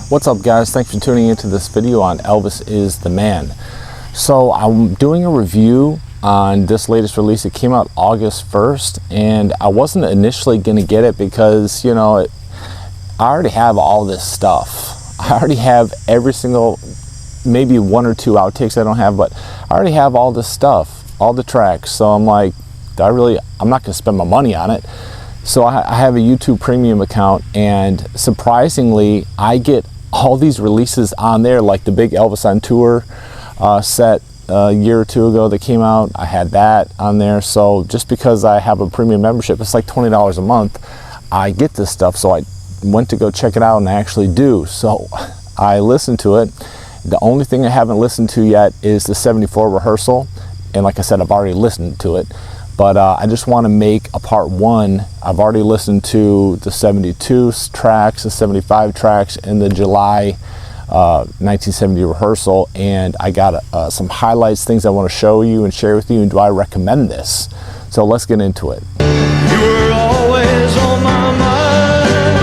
What's up, guys? Thanks for tuning into this video on Elvis is the Man. So I'm doing a review on this latest release. It came out August 1st, and I wasn't initially going to get it because, you know, I already have all this stuff. I already have every single, maybe one or two outtakes I don't have, but I already have all this stuff, all the tracks. So I'm like, I'm not going to spend my money on it. So I have a YouTube Premium account, and surprisingly, I get all these releases on there, like the big Elvis on Tour set a year or two ago that came out. I had that on there. So just because I have a premium membership, it's like $20 a month, I get this stuff. So I went to go check it out, and I actually do. So I listened to it. The only thing I haven't listened to yet is the 74 rehearsal. And like I said, I've already listened to it. But I just want to make a part one. I've already listened to the 72 tracks, the 75 tracks, and the July 1970 rehearsal. And I got some highlights, things I want to show you and share with you. And do I recommend this? So let's get into it. You were always on my mind.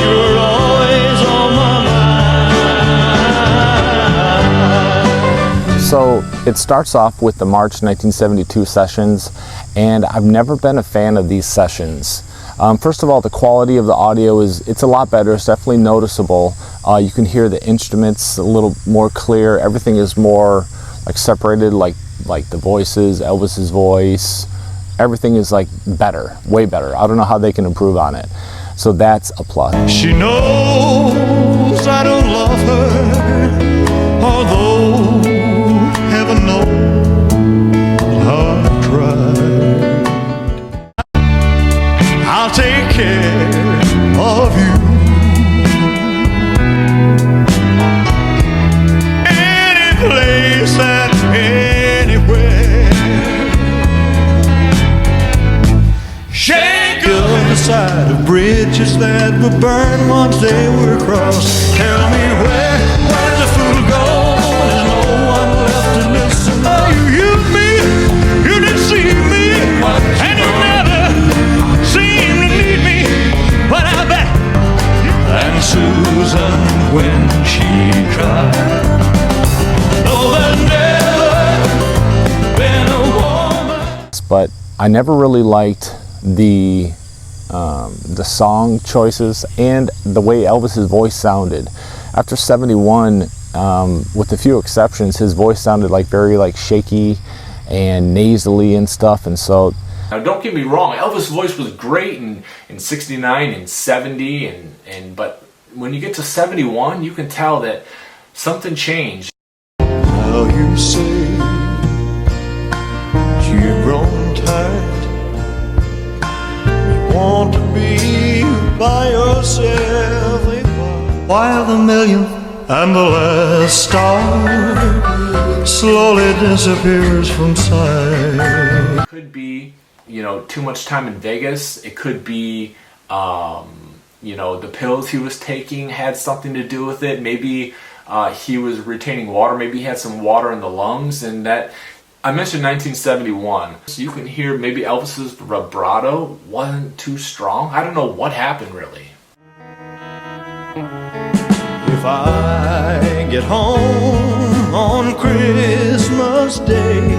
You were always on my mind. So it starts off with the March 1972 sessions, and I've never been a fan of these sessions. First of all, the quality of the audio it's a lot better. It's definitely noticeable. You can hear the instruments a little more clear. Everything is more like separated, like the voices, Elvis's voice. Everything is like better, way better. I don't know how they can improve on it. So that's a plus. She knows I don't love her, although heaven knows how I tried. I'll take care of you. Any place and anywhere. Shake up the side of bridges that were burned once they were crossed. Tell me where does the fool go when there's no one left to listen? Oh, you used me, you didn't see me, and you never seemed to need me. But I bet. And Susan, when she tried, no, there's never been a woman. But I never really liked the song choices and the way Elvis's voice sounded. After 71, with a few exceptions, his voice sounded like very shaky and nasally and stuff. And so, now don't get me wrong, Elvis' voice was great in 69 and 70, but when you get to 71, you can tell that something changed. Now you say you've grown tired. You want to be by yourself while the millionth and the last star slowly disappears from sight. It could be, you know, too much time in Vegas. It could be, you know, the pills he was taking had something to do with it. Maybe he was retaining water. Maybe he had some water in the lungs, and that. I mentioned 1971, so you can hear maybe Elvis's vibrato wasn't too strong. I don't know what happened really. If I get home on Christmas Day,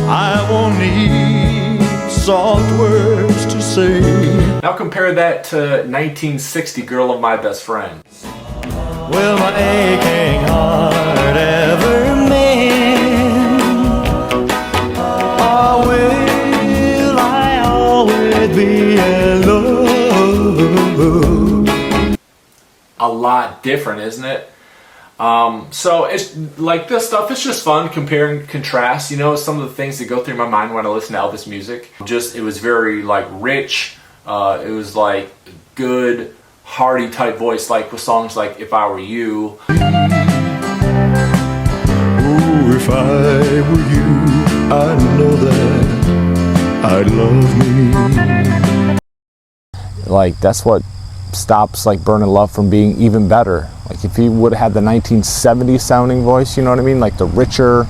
I won't need soft words to say. Now compare that to 1960, Girl of My Best Friend. Will my aching heart ever mend? Or will I always be alone? A lot different, isn't it? So it's like this stuff, it's just fun, compare and contrast, you know, some of the things that go through my mind when I listen to Elvis music. It was very rich, it was like good, hearty type voice, like with songs like If I Were You. Oh, if I were you, I'd know that I'd love me. that's what stops Burning Love from being even better. If he would have had the 1970 sounding voice, you know what I mean, the richer,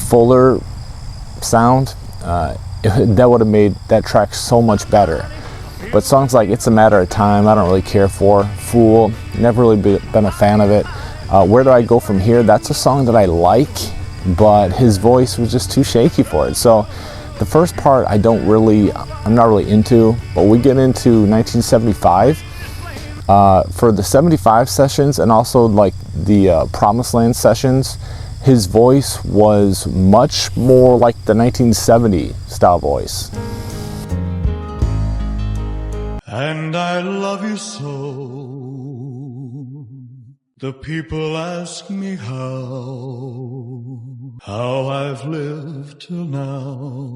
fuller sound, that would have made that track so much better. But songs like It's a Matter of Time, I don't really care for. Fool, never really been a fan of it. Where Do I Go From Here, that's a song that I like, but his voice was just too shaky for it. So the first part I'm not really into, but we get into 1975. For the 75 sessions and also like the Promised Land sessions, his voice was much more like the 1970 style voice. And I love you so. The people ask me how I've lived till now.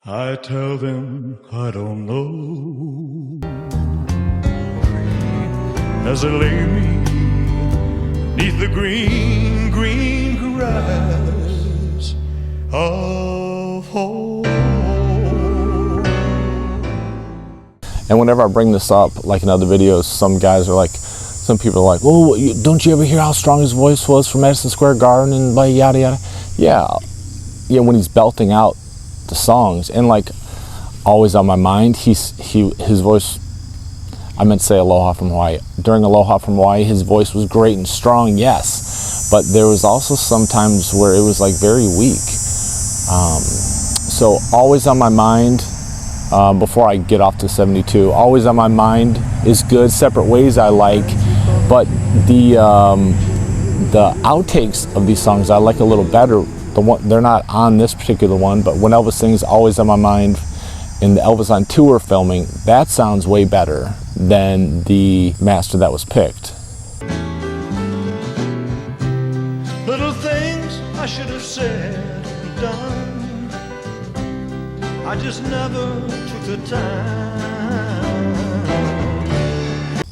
I tell them I don't know. As I lay me 'neath the green, green grass of home. And whenever I bring this up, like in other videos, some people are like, oh, don't you ever hear how strong his voice was for Madison Square Garden and like yada yada? Yeah, when he's belting out the songs, and like Always on My Mind, his voice, I meant to say Aloha from Hawaii. During Aloha from Hawaii, his voice was great and strong, yes, but there was also some times where it was like very weak. So Always on My Mind, before I get off to 72, Always on My Mind is good. Separate Ways I like, but the outtakes of these songs I like a little better. They're not on this particular one, but when Elvis sings Always on My Mind in the Elvis on Tour filming, that sounds way better than the master that was picked. Little things I should have said and done, I just never took the time.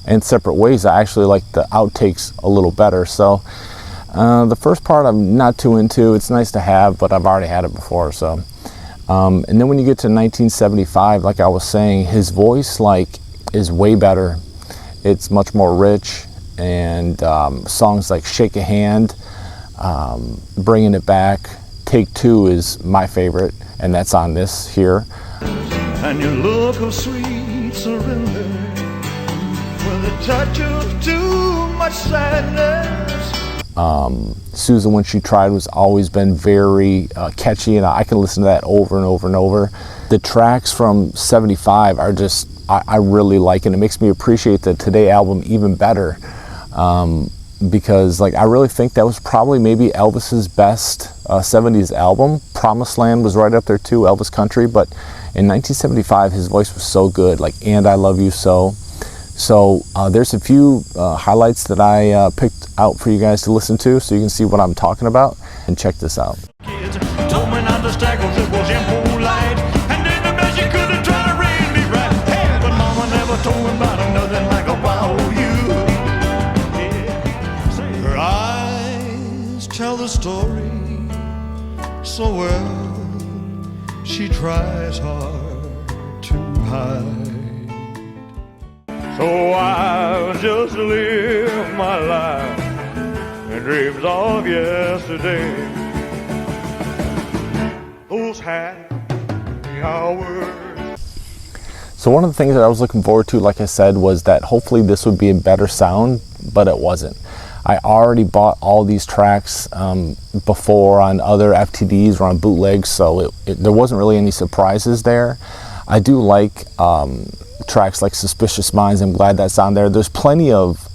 And Separate Ways, I actually like the outtakes a little better. So the first part I'm not too into. It's nice to have, but I've already had it before. So, and then when you get to 1975, like I was saying, his voice is way better. It's much more rich, and songs like Shake a Hand, Bringing It Back, Take Two is my favorite, and that's on this here. And your look of sweet surrender, with a touch of too much sadness. Susan When She Tried was always been very catchy, and I can listen to that over and over and over. The tracks from 75 are just, I really like, and it makes me appreciate the Today album even better, because like I really think that was probably maybe Elvis's best 70s album. Promised Land was right up there too, Elvis Country, but in 1975 his voice was so good, like And I Love You So. So there's a few highlights that I picked out for you guys to listen to, so you can see what I'm talking about, and check this out. Kids told me not to stack 'cause it was impolite, and then the best you could have tried to raise me right. Hey, but mama never told me about nothing like a wow you. Yeah. Her eyes tell the story so well, she tries hard to hide. So I'll just live my life in dreams of yesterday. Those happy hours. So one of the things that I was looking forward to, like I said, was that hopefully this would be in better sound, but it wasn't. I already bought all these tracks before on other FTDs or on bootlegs, so there wasn't really any surprises there. I do like tracks like Suspicious Minds. I'm glad that's on there. There's plenty of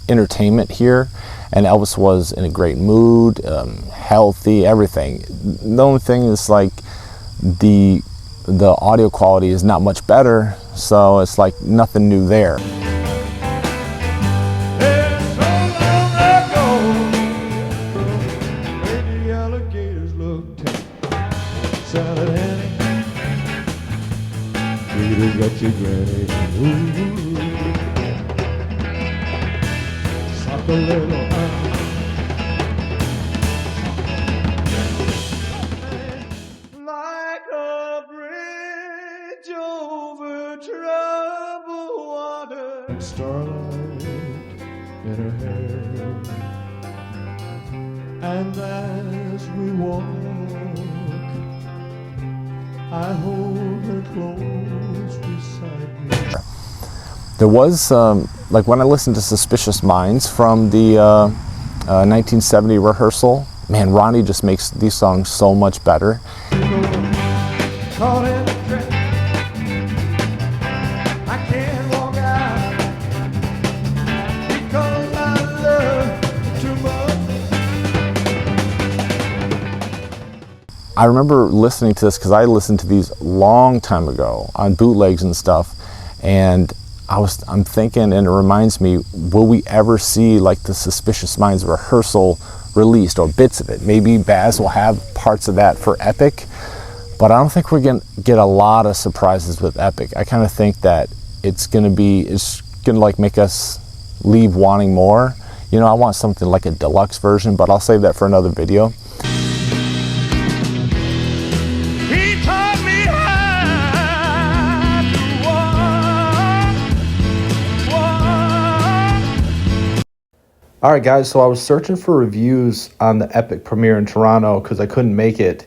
entertainment here, and Elvis was in a great mood, healthy, everything. The only thing is like the audio quality is not much better, so it's like nothing new there. Got your granny, ooh, suck a little like a bridge over troubled water. Starlight in her hair, and as we walk, I hold her close beside me. There was, like when I listened to Suspicious Minds from the 1970 rehearsal, man, Ronnie just makes these songs so much better. Caught in a trap. I can't walk out because I love too much. I remember listening to this because I listened to these long time ago on bootlegs and stuff, and I'm thinking, and it reminds me, will we ever see like the Suspicious Minds rehearsal released or bits of it? Maybe Baz will have parts of that for Epic, but I don't think we're gonna get a lot of surprises with Epic. I kind of think that it's gonna like make us leave wanting more. You know, I want something like a deluxe version, but I'll save that for another video. He taught me how to walk. All right, guys, so I was searching for reviews on the Epic premiere in Toronto because I couldn't make it.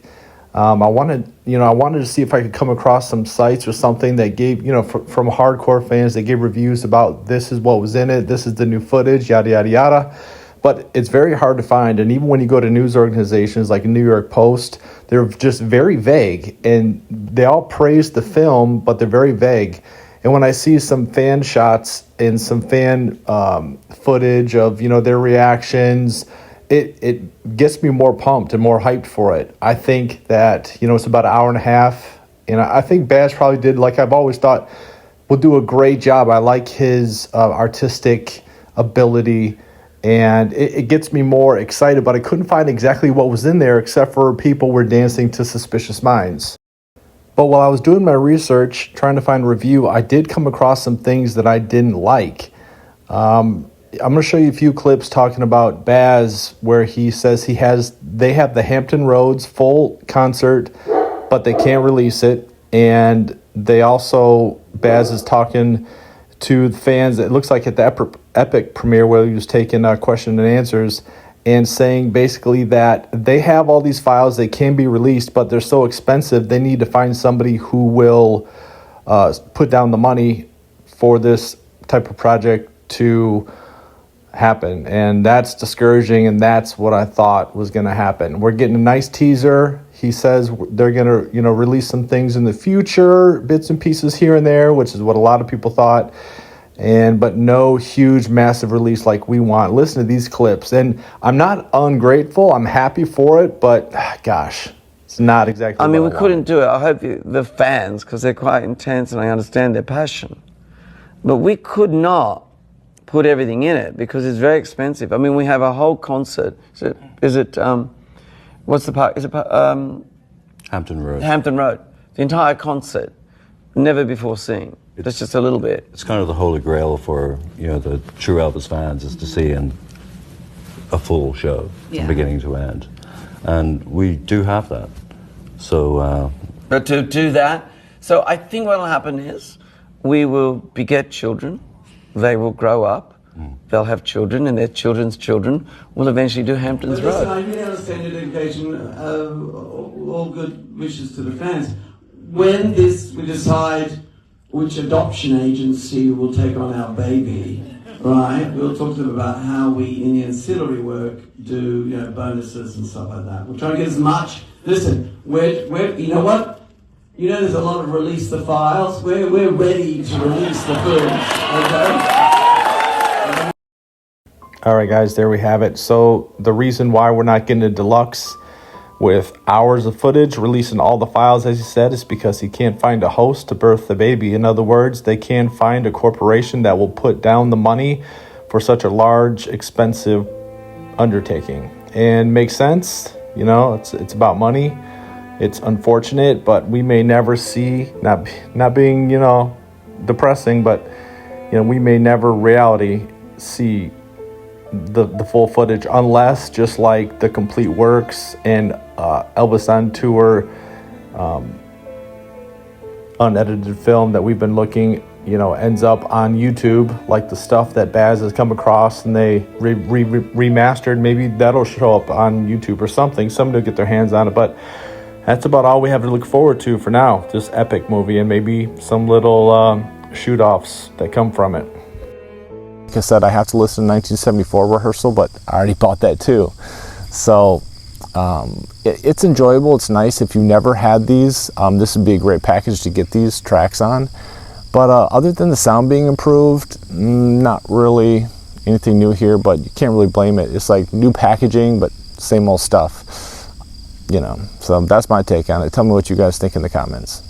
I wanted to see if I could come across some sites or something that gave, from hardcore fans, that gave reviews about this is what was in it, this is the new footage, yada, yada, yada. But it's very hard to find. And even when you go to news organizations like New York Post, they're just very vague. And they all praise the film, but they're very vague. And when I see some fan shots and some fan footage of, their reactions, it gets me more pumped and more hyped for it. I think that, it's about an hour and a half. And I think Baz probably did, like I've always thought, will do a great job. I like his artistic ability, and it gets me more excited. But I couldn't find exactly what was in there except for people were dancing to Suspicious Minds. But while I was doing my research, trying to find a review, I did come across some things that I didn't like. I'm going to show you a few clips talking about Baz, where he says they have the Hampton Roads full concert, but they can't release it. And they also, Baz is talking to the fans, it looks like at the Epic premiere where he was taking question and answers, and saying basically that they have all these files, they can be released, but they're so expensive, they need to find somebody who will put down the money for this type of project to happen. And that's discouraging, and that's what I thought was going to happen. We're getting a nice teaser. He says they're going to release some things in the future, bits and pieces here and there, which is what a lot of people thought, but no huge massive release like we want. Listen to these clips, and I'm not ungrateful, I'm happy for it, but gosh, it's not exactly we what I couldn't want. do it. I hope the fans, because they're quite intense and I understand their passion, but we could not put everything in it because it's very expensive. We have a whole concert. Is it what's the park? Is it Hampton Road. Hampton Road. The entire concert, never before seen. That's just a little bit. It's kind of the holy grail for the true Elvis fans, is to see a full show from beginning to end, and we do have that. So, but to do that, so I think what will happen is we will beget children. They will grow up, they'll have children, and their children's children will eventually do Hampton's Road. I really understand your dedication, all good wishes to the fans. When we decide which adoption agency will take on our baby, right, we'll talk to them about how we, in the ancillary work, do bonuses and stuff like that. We'll try and get as much. Listen, we're you know what? There's a lot of release the files. We're ready to release the films, okay? All right, guys, there we have it. So the reason why we're not getting a deluxe with hours of footage, releasing all the files, as he said, is because he can't find a host to birth the baby. In other words, they can't find a corporation that will put down the money for such a large, expensive undertaking. And makes sense, it's about money. It's unfortunate, but we may never see, not being, depressing, but, we may never reality see the full footage, unless, just like the complete works and Elvis on Tour unedited film that we've been looking, ends up on YouTube, like the stuff that Baz has come across and they remastered. Maybe that'll show up on YouTube or something. Somebody will get their hands on it. But that's about all we have to look forward to for now. This epic movie and maybe some little shoot-offs that come from it. Like I said, I have to listen to 1974 Rehearsal, but I already bought that too. So it's enjoyable. It's nice. If you never had these, this would be a great package to get these tracks on. But other than the sound being improved, not really anything new here, but you can't really blame it. It's like new packaging, but same old stuff, you know. So that's my take on it. Tell me what you guys think in the comments.